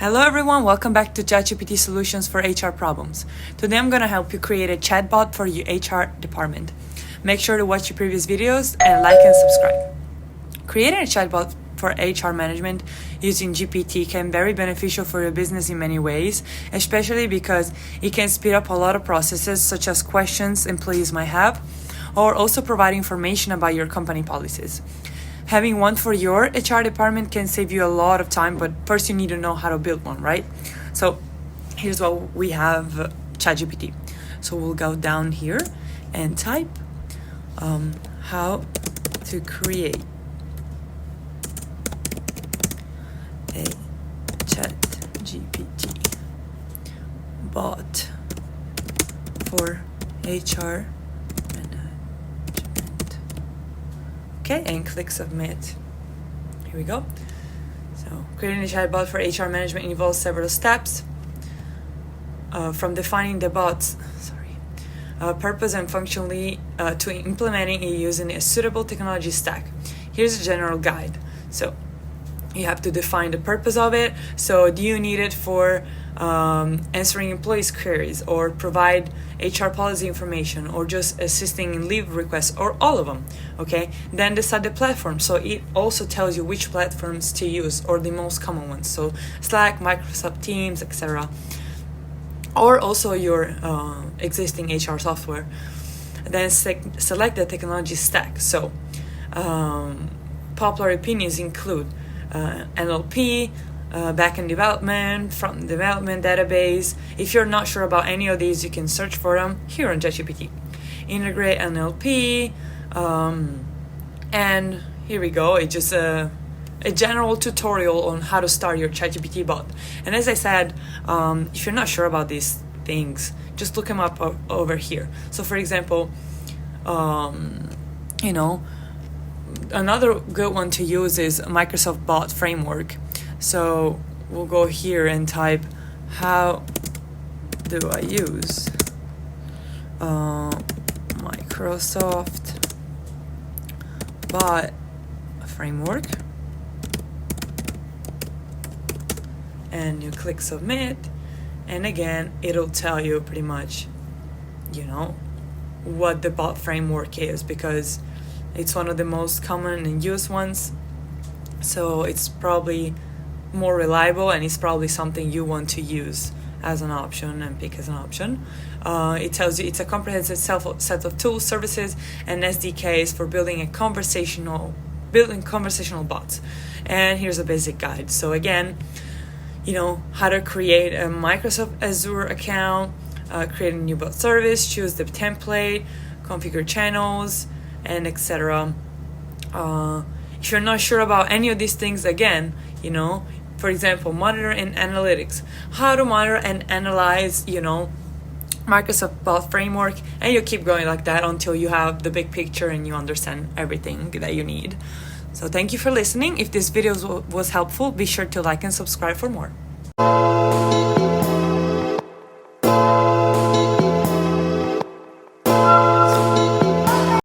Hello everyone, welcome back to Chat GPT solutions for HR problems. Today I'm going to help you create a chatbot for your HR department. Make sure to watch your previous videos and like and subscribe. Creating a chatbot for HR management using GPT can be very beneficial for your business in many ways, especially because it can speed up a lot of processes such as questions employees might have, or also provide information about your company policies. Having one for your HR department can save you a lot of time, but first you need to know how to build one, right? So here's what we have, Chat GPT. So we'll go down here and type how to create a Chat GPT bot for HR. Okay, and click submit. Here we go. So creating a chatbot for HR management involves several steps, from defining the bot's purpose and functionally to implementing it using a suitable technology stack. Here's a general guide. So you have to define the purpose of it. So do you need it for answering employees' queries, or provide HR policy information, or just assisting in leave requests, or all of them? Okay, then decide the platform. So it also tells you which platforms to use, or the most common ones. So Slack, Microsoft Teams, etc. Or also your existing HR software. Then select the technology stack. So popular opinions include NLP, backend development, front development, database. If you're not sure about any of these, you can search for them here on ChatGPT. Integrate NLP, and here we go. It's just a general tutorial on how to start your ChatGPT bot. And as I said, if you're not sure about these things, just look them up over here. So for example, another good one to use is Microsoft Bot Framework. So we'll go here and type, how do I use Microsoft Bot Framework? And you click submit, and again it'll tell you pretty much what the bot framework is, because it's one of the most common and used ones. So it's probably more reliable, and it's probably something you want to use as an option and pick as an option. It tells you it's a comprehensive set of tools, services, and SDKs for building conversational bots. And here's a basic guide. So again, how to create a Microsoft Azure account, create a new bot service, choose the template, configure channels, and etc. If you're not sure about any of these things, again, for example, monitor and analytics, how to monitor and analyze, Microsoft Bot Framework, and you keep going like that until you have the big picture and you understand everything that you need. So thank you for listening. If this video was helpful, be sure to like and subscribe for more.